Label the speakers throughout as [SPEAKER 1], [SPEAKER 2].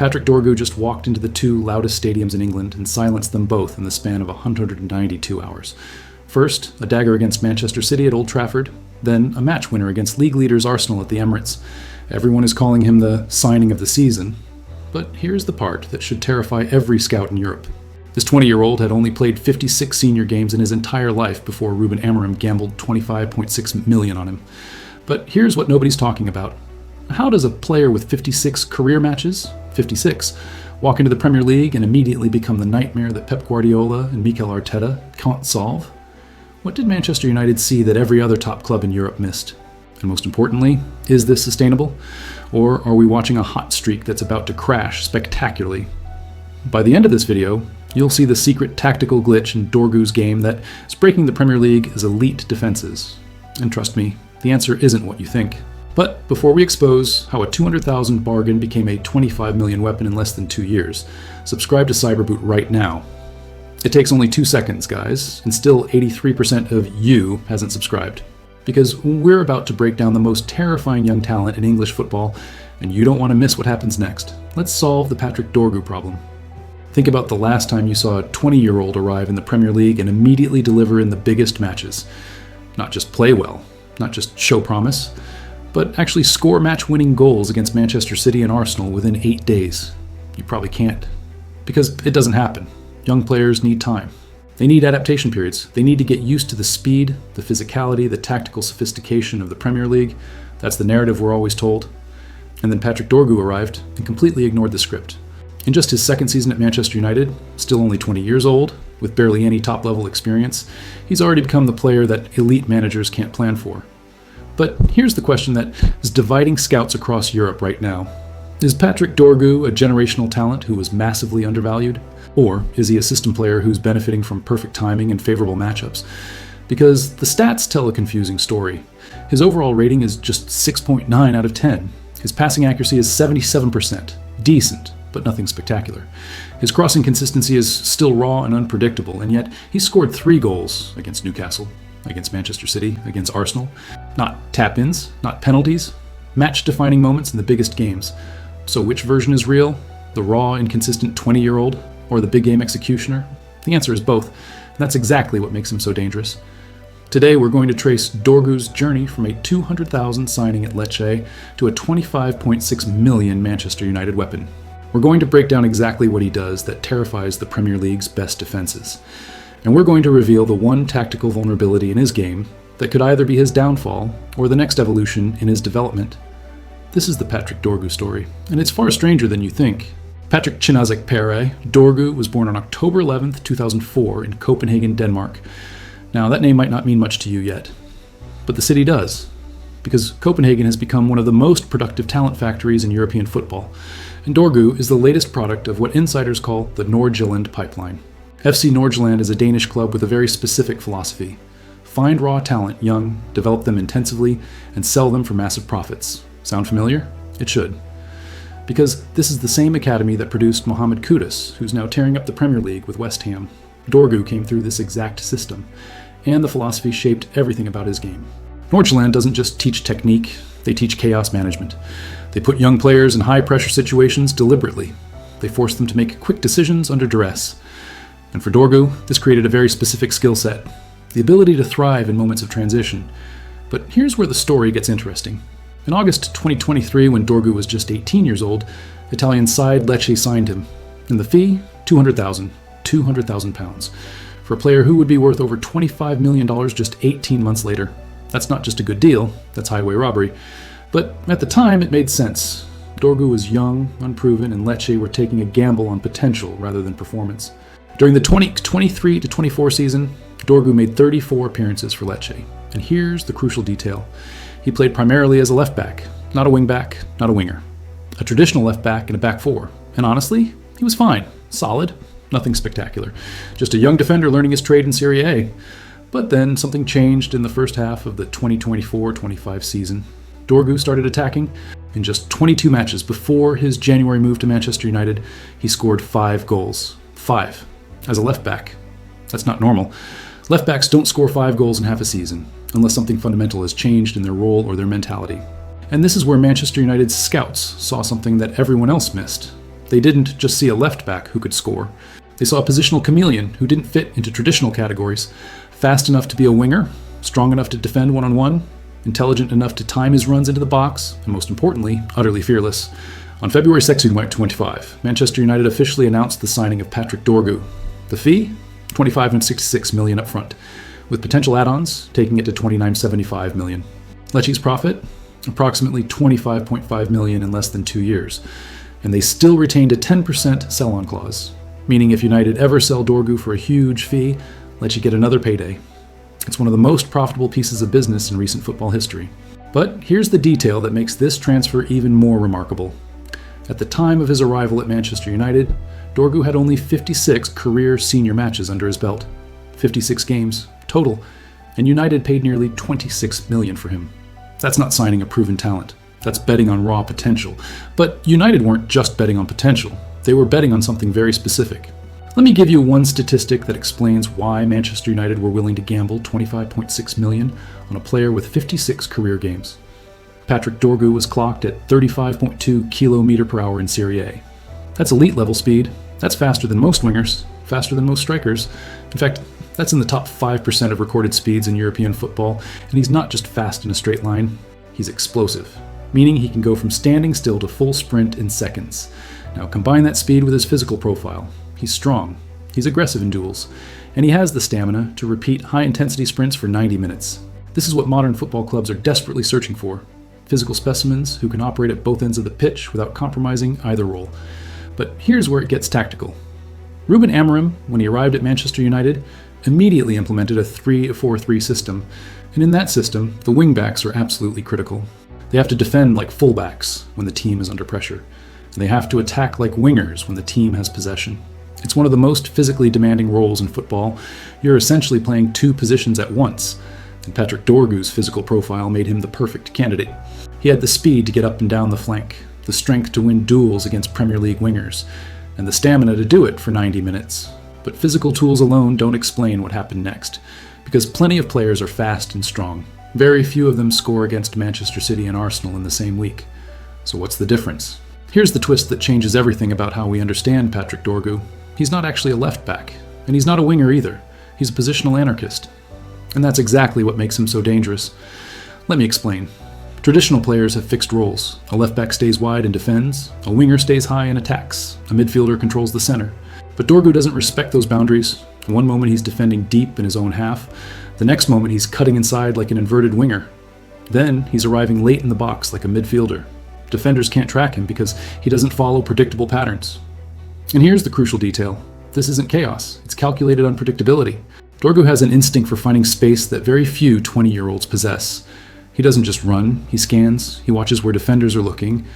[SPEAKER 1] Patrick Dorgu just walked into the two loudest stadiums in England and silenced them both in the span of 192 hours. First, a dagger against Manchester City at Old Trafford, then a match winner against league leaders Arsenal at the Emirates. Everyone is calling him the signing of the season. But here's the part that should terrify every scout in Europe. This 20-year-old had only played 56 senior games in his entire life before Ruben Amorim gambled $25.6 million on him. But here's what nobody's talking about. How does a player with 56 career matches, 56, walk into the Premier League and immediately become the nightmare that Pep Guardiola and Mikel Arteta can't solve? What did Manchester United see that every other top club in Europe missed? And most importantly, is this sustainable? Or are we watching a hot streak that's about to crash spectacularly? By the end of this video, you'll see the secret tactical glitch in Dorgu's game that is breaking the Premier League's elite defenses. And trust me, the answer isn't what you think. But before we expose how a $200,000 bargain became a $25 million weapon in less than 2 years, subscribe to Cyberboot right now. It takes only 2 seconds, guys, and still 83% of you hasn't subscribed. Because we're about to break down the most terrifying young talent in English football, and you don't want to miss what happens next. Let's solve the Patrick Dorgu problem. Think about the last time you saw a 20-year-old arrive in the Premier League and immediately deliver in the biggest matches. Not just play well, not just show promise, but actually score match-winning goals against Manchester City and Arsenal within 8 days. You probably can't. Because it doesn't happen. Young players need time. They need adaptation periods. They need to get used to the speed, the physicality, the tactical sophistication of the Premier League. That's the narrative we're always told. And then Patrick Dorgu arrived and completely ignored the script. In just his second season at Manchester United, still only 20 years old, with barely any top-level experience, he's already become the player that elite managers can't plan for. But here's the question that is dividing scouts across Europe right now. Is Patrick Dorgu a generational talent who was massively undervalued? Or is he a system player who's benefiting from perfect timing and favorable matchups? Because the stats tell a confusing story. His overall rating is just 6.9 out of 10. His passing accuracy is 77%. Decent, but nothing spectacular. His crossing consistency is still raw and unpredictable, and yet he scored 3 goals against Newcastle, against Manchester City, against Arsenal. Not tap-ins, not penalties. Match-defining moments in the biggest games. So which version is real? The raw, inconsistent 20-year-old? Or the big game executioner? The answer is both, and that's exactly what makes him so dangerous. Today we're going to trace Dorgu's journey from a $200,000 signing at Lecce to a $25.6 million Manchester United weapon. We're going to break down exactly what he does that terrifies the Premier League's best defenses. And we're going to reveal the one tactical vulnerability in his game that could either be his downfall or the next evolution in his development. This is the Patrick Dorgu story, and it's far stranger than you think. Patrick Chinazek Pere Dorgu was born on October 11th, 2004 in Copenhagen, Denmark. Now, that name might not mean much to you yet, but the city does, because Copenhagen has become one of the most productive talent factories in European football, and Dorgu is the latest product of what insiders call the Nordsjælland Pipeline. FC Nordsjælland is a Danish club with a very specific philosophy. Find raw talent young, develop them intensively, and sell them for massive profits. Sound familiar? It should. Because this is the same academy that produced Mohammed Kudus, who's now tearing up the Premier League with West Ham. Dorgu came through this exact system, and the philosophy shaped everything about his game. Nordsjælland doesn't just teach technique, they teach chaos management. They put young players in high-pressure situations deliberately. They force them to make quick decisions under duress. And for Dorgu, this created a very specific skill set, the ability to thrive in moments of transition. But here's where the story gets interesting. In August 2023, when Dorgu was just 18 years old, Italian side Lecce signed him. And the fee? £200,000. For a player who would be worth over $25 million just 18 months later. That's not just a good deal, that's highway robbery. But at the time, it made sense. Dorgu was young, unproven, and Lecce were taking a gamble on potential rather than performance. During the 2023-24 season, Dorgu made 34 appearances for Lecce. And here's the crucial detail. He played primarily as a left back, not a wing back, not a winger. A traditional left back in a back four. And honestly, he was fine. Solid. Nothing spectacular. Just a young defender learning his trade in Serie A. But then something changed in the first half of the 2024-25 season. Dorgu started attacking. In just 22 matches before his January move to Manchester United, he scored 5 goals. 5. As a left back. That's not normal. Left backs don't score 5 goals in half a season, unless something fundamental has changed in their role or their mentality. And this is where Manchester United's scouts saw something that everyone else missed. They didn't just see a left-back who could score. They saw a positional chameleon who didn't fit into traditional categories. Fast enough to be a winger, strong enough to defend one-on-one, intelligent enough to time his runs into the box, and most importantly, utterly fearless. On February 2, 2025, Manchester United officially announced the signing of Patrick Dorgu. The fee? $25.66 million up front, with potential add-ons taking it to $29.75 million. Lecce's profit? Approximately $25.5 million in less than 2 years. And they still retained a 10% sell-on clause, meaning if United ever sell Dorgu for a huge fee, Lecce get another payday. It's one of the most profitable pieces of business in recent football history. But here's the detail that makes this transfer even more remarkable. At the time of his arrival at Manchester United, Dorgu had only 56 career senior matches under his belt. 56 games total, and United paid nearly $26 million for him. That's not signing a proven talent. That's betting on raw potential. But United weren't just betting on potential. They were betting on something very specific. Let me give you one statistic that explains why Manchester United were willing to gamble $25.6 million on a player with 56 career games. Patrick Dorgu was clocked at 35.2 km/h in Serie A. That's elite level speed. That's faster than most wingers, faster than most strikers. In fact, that's in the top 5% of recorded speeds in European football, and he's not just fast in a straight line, he's explosive, meaning he can go from standing still to full sprint in seconds. Now combine that speed with his physical profile. He's strong, he's aggressive in duels, and he has the stamina to repeat high-intensity sprints for 90 minutes. This is what modern football clubs are desperately searching for. Physical specimens who can operate at both ends of the pitch without compromising either role. But here's where it gets tactical. Ruben Amorim, when he arrived at Manchester United, immediately implemented a 3-4-3 system, and in that system, the wingbacks are absolutely critical. They have to defend like fullbacks when the team is under pressure, and they have to attack like wingers when the team has possession. It's one of the most physically demanding roles in football. You're essentially playing two positions at once, and Patrick Dorgu's physical profile made him the perfect candidate. He had the speed to get up and down the flank, the strength to win duels against Premier League wingers, and the stamina to do it for 90 minutes. But physical tools alone don't explain what happened next, because plenty of players are fast and strong. Very few of them score against Manchester City and Arsenal in the same week. So what's the difference? Here's the twist that changes everything about how we understand Patrick Dorgu. He's not actually a left back, and he's not a winger either. He's a positional anarchist. And that's exactly what makes him so dangerous. Let me explain. Traditional players have fixed roles. A left back stays wide and defends, a winger stays high and attacks, a midfielder controls the center. But Dorgu doesn't respect those boundaries. One moment he's defending deep in his own half, the next moment he's cutting inside like an inverted winger. Then he's arriving late in the box like a midfielder. Defenders can't track him because he doesn't follow predictable patterns. And here's the crucial detail. This isn't chaos, it's calculated unpredictability. Dorgu has an instinct for finding space that very few 20-year-olds possess. He doesn't just run, he scans, he watches where defenders are looking,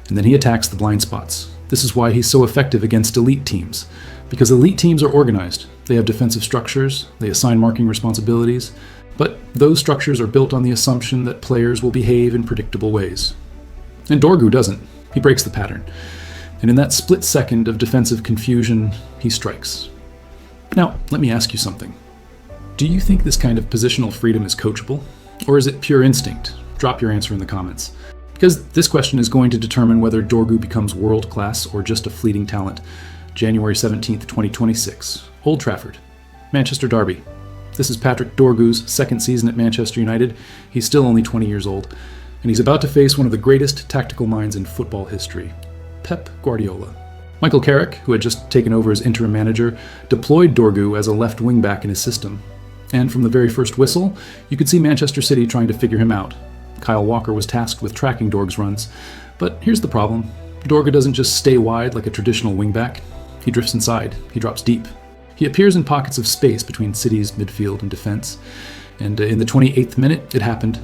[SPEAKER 1] and then he attacks the blind spots. This is why he's so effective against elite teams. Because elite teams are organized. They have defensive structures, they assign marking responsibilities, but those structures are built on the assumption that players will behave in predictable ways. And Dorgu doesn't. He breaks the pattern. And in that split second of defensive confusion, he strikes. Now, let me ask you something. Do you think this kind of positional freedom is coachable? Or is it pure instinct? Drop your answer in the comments. Because this question is going to determine whether Dorgu becomes world-class or just a fleeting talent. January 17th, 2026. Old Trafford. Manchester Derby. This is Patrick Dorgu's second season at Manchester United. He's still only 20 years old. And he's about to face one of the greatest tactical minds in football history. Pep Guardiola. Michael Carrick, who had just taken over as interim manager, deployed Dorgu as a left wing-back in his system. And from the very first whistle, you could see Manchester City trying to figure him out. Kyle Walker was tasked with tracking Dorgu's runs. But here's the problem. Dorgu doesn't just stay wide like a traditional wing-back. He drifts inside. He drops deep. He appears in pockets of space between City's midfield and defense. And in the 28th minute, it happened.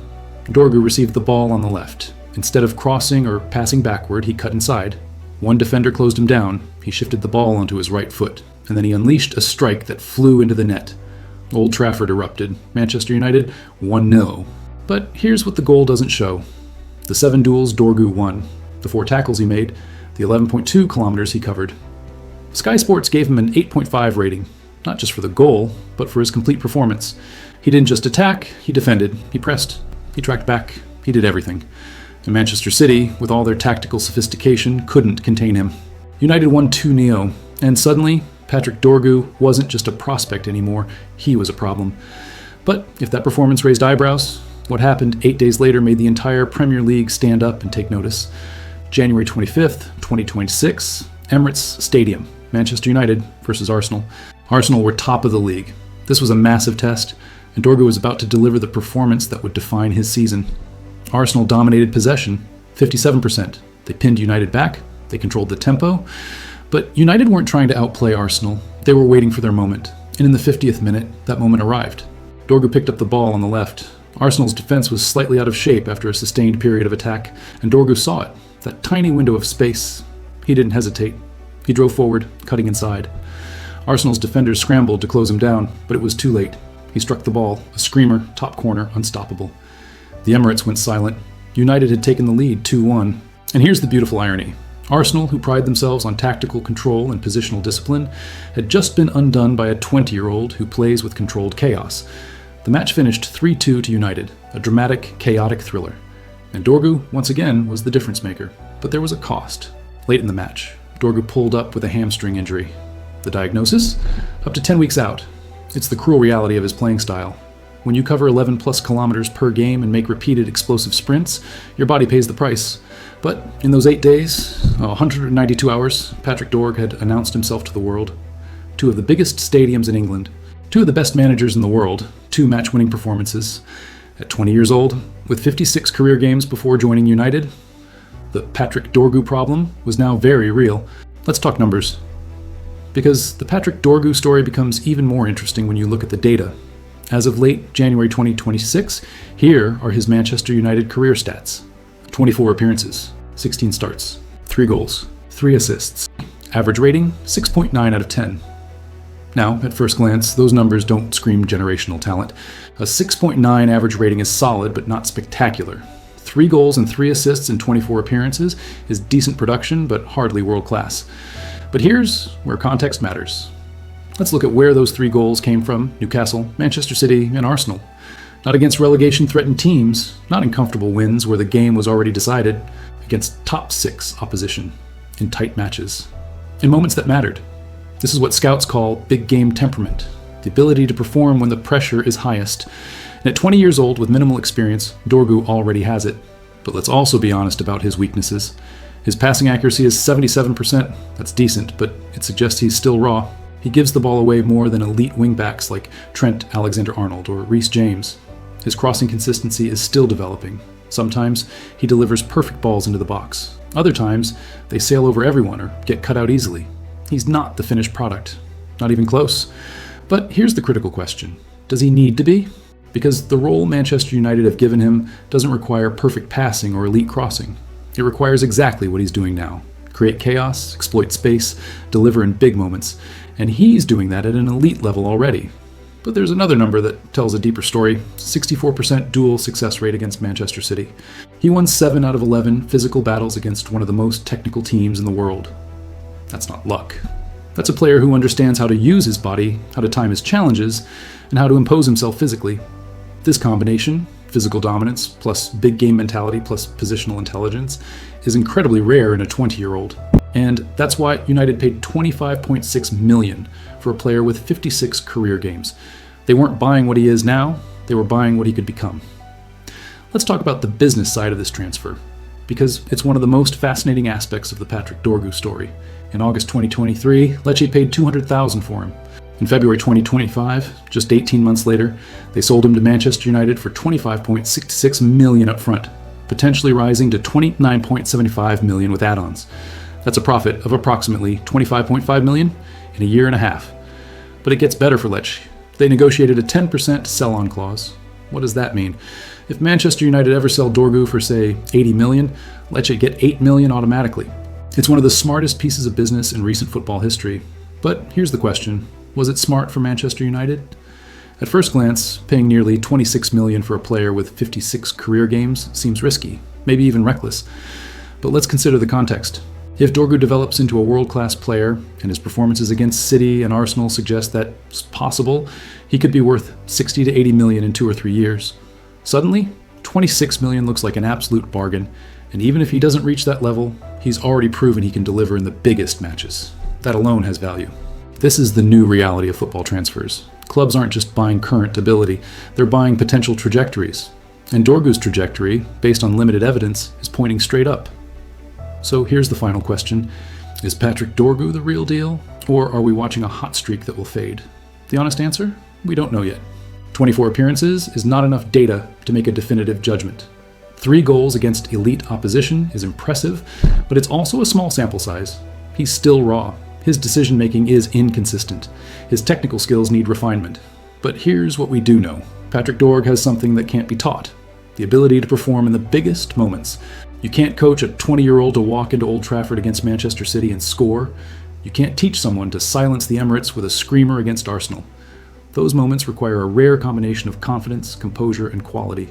[SPEAKER 1] Dorgu received the ball on the left. Instead of crossing or passing backward, he cut inside. One defender closed him down. He shifted the ball onto his right foot, and then he unleashed a strike that flew into the net. Old Trafford erupted. Manchester United 1-0. But here's what the goal doesn't show. The 7 duels Dorgu won, the 4 tackles he made, the 11.2 kilometers he covered. Sky Sports gave him an 8.5 rating, not just for the goal, but for his complete performance. He didn't just attack, he defended, he pressed, he tracked back, he did everything. And Manchester City, with all their tactical sophistication, couldn't contain him. United won 2-0, and suddenly, Patrick Dorgu wasn't just a prospect anymore, he was a problem. But if that performance raised eyebrows, what happened 8 days later made the entire Premier League stand up and take notice. January 25th, 2026, Emirates Stadium, Manchester United versus Arsenal. Arsenal were top of the league. This was a massive test, and Dorgu was about to deliver the performance that would define his season. Arsenal dominated possession, 57%. They pinned United back, they controlled the tempo, but United weren't trying to outplay Arsenal. They were waiting for their moment, and in the 50th minute, that moment arrived. Dorgu picked up the ball on the left. Arsenal's defense was slightly out of shape after a sustained period of attack, and Dorgu saw it, that tiny window of space. He didn't hesitate. He drove forward, cutting inside. Arsenal's defenders scrambled to close him down, but it was too late. He struck the ball, a screamer, top corner, unstoppable. The Emirates went silent. United had taken the lead 2-1. And here's the beautiful irony. Arsenal, who pride themselves on tactical control and positional discipline, had just been undone by a 20-year-old who plays with controlled chaos. The match finished 3-2 to United, a dramatic, chaotic thriller. And Dorgu, once again, was the difference maker. But there was a cost. Late in the match, Dorgu pulled up with a hamstring injury. The diagnosis? Up to 10 weeks out. It's the cruel reality of his playing style. When you cover 11 plus kilometers per game and make repeated explosive sprints, your body pays the price. But in those 8 days, 192 hours, Patrick Dorgu had announced himself to the world. 2 of the biggest stadiums in England, 2 of the best managers in the world, 2 match-winning performances. At 20 years old, with 56 career games before joining United, the Patrick Dorgu problem was now very real. Let's talk numbers. Because the Patrick Dorgu story becomes even more interesting when you look at the data. As of late January 2026, here are his Manchester United career stats. 24 appearances, 16 starts, 3 goals, 3 assists. Average rating, 6.9 out of 10. Now, at first glance, those numbers don't scream generational talent. A 6.9 average rating is solid, but not spectacular. 3 goals and 3 assists in 24 appearances is decent production, but hardly world-class. But here's where context matters. Let's look at where those 3 goals came from: Newcastle, Manchester City, and Arsenal. Not against relegation-threatened teams, not in comfortable wins where the game was already decided, against top 6 opposition, in tight matches, in moments that mattered. This is what scouts call big game temperament, the ability to perform when the pressure is highest. And at 20 years old with minimal experience, Dorgu already has it. But let's also be honest about his weaknesses. His passing accuracy is 77%. That's decent, but it suggests he's still raw. He gives the ball away more than elite wingbacks like Trent Alexander-Arnold or Reece James. His crossing consistency is still developing. Sometimes he delivers perfect balls into the box. Other times, they sail over everyone or get cut out easily. He's not the finished product. Not even close. But here's the critical question. Does he need to be? Because the role Manchester United have given him doesn't require perfect passing or elite crossing. It requires exactly what he's doing now. Create chaos, exploit space, deliver in big moments. And he's doing that at an elite level already. But there's another number that tells a deeper story: 64% duel success rate against Manchester City. He won 7 out of 11 physical battles against one of the most technical teams in the world. That's not luck. That's a player who understands how to use his body, how to time his challenges, and how to impose himself physically. This combination, physical dominance plus big game mentality plus positional intelligence, is incredibly rare in a 20-year-old. And that's why United paid $25.6 million for a player with 56 career games. They weren't buying what he is now, they were buying what he could become. Let's talk about the business side of this transfer, because it's one of the most fascinating aspects of the Patrick Dorgu story. In August 2023, Lecce paid $200,000 for him. In February 2025, just 18 months later, they sold him to Manchester United for $25.66 million up front, potentially rising to $29.75 million with add-ons. That's a profit of approximately $25.5 million in a year and a half. But it gets better for Lecce. They negotiated a 10% sell-on clause. What does that mean? If Manchester United ever sell Dorgu for, say, $80 million, Lecce get $8 million automatically. It's one of the smartest pieces of business in recent football history. But here's the question. Was it smart for Manchester United? At first glance, paying nearly $26 million for a player with 56 career games seems risky, maybe even reckless. But let's consider the context. If Dorgu develops into a world-class player, and his performances against City and Arsenal suggest that's possible, he could be worth $60 to $80 million in 2 or 3 years. Suddenly, $26 million looks like an absolute bargain, and even if he doesn't reach that level, He's already proven he can deliver in the biggest matches. That alone has value. This is the new reality of football transfers. Clubs aren't just buying current ability, they're buying potential trajectories. And Dorgu's trajectory, based on limited evidence, is pointing straight up. So here's the final question. Is Patrick Dorgu the real deal? Or are we watching a hot streak that will fade? The honest answer? We don't know yet. 24 appearances is not enough data to make a definitive judgment. 3 goals against elite opposition is impressive, but it's also a small sample size. He's still raw. His decision-making is inconsistent. His technical skills need refinement. But here's what we do know. Patrick Dorgu has something that can't be taught. The ability to perform in the biggest moments. You can't coach a 20-year-old to walk into Old Trafford against Manchester City and score. You can't teach someone to silence the Emirates with a screamer against Arsenal. Those moments require a rare combination of confidence, composure, and quality.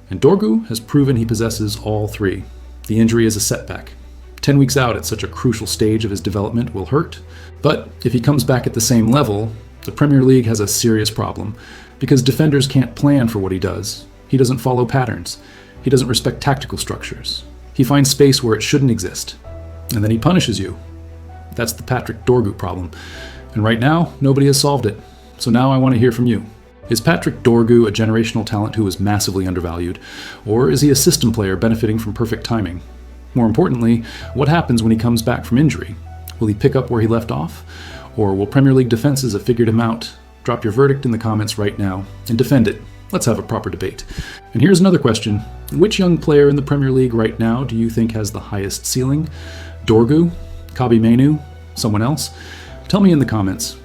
[SPEAKER 1] And Dorgu has proven he possesses all 3. The injury is a setback. 10 weeks out at such a crucial stage of his development will hurt. But if he comes back at the same level, the Premier League has a serious problem, because defenders can't plan for what he does. He doesn't follow patterns. He doesn't respect tactical structures. He finds space where it shouldn't exist. And then he punishes you. That's the Patrick Dorgu problem. And right now, nobody has solved it. So now I want to hear from you. Is Patrick Dorgu a generational talent who is massively undervalued? Or is he a system player benefiting from perfect timing? More importantly, what happens when he comes back from injury? Will he pick up where he left off? Or will Premier League defenses have figured him out? Drop your verdict in the comments right now and defend it. Let's have a proper debate. And here's another question. Which young player in the Premier League right now do you think has the highest ceiling? Dorgu? Kabi Menu? Someone else? Tell me in the comments.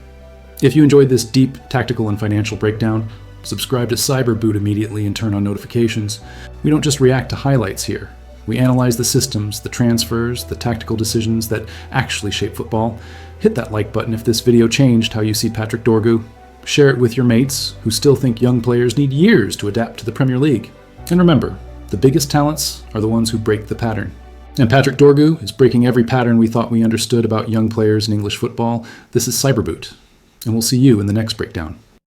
[SPEAKER 1] If you enjoyed this deep tactical and financial breakdown, subscribe to Cyberboot immediately and turn on notifications. We don't just react to highlights here. We analyze the systems, the transfers, the tactical decisions that actually shape football. Hit that like button if this video changed how you see Patrick Dorgu. Share it with your mates who still think young players need years to adapt to the Premier League. And remember, the biggest talents are the ones who break the pattern. And Patrick Dorgu is breaking every pattern we thought we understood about young players in English football. This is Cyberboot, and we'll see you in the next breakdown.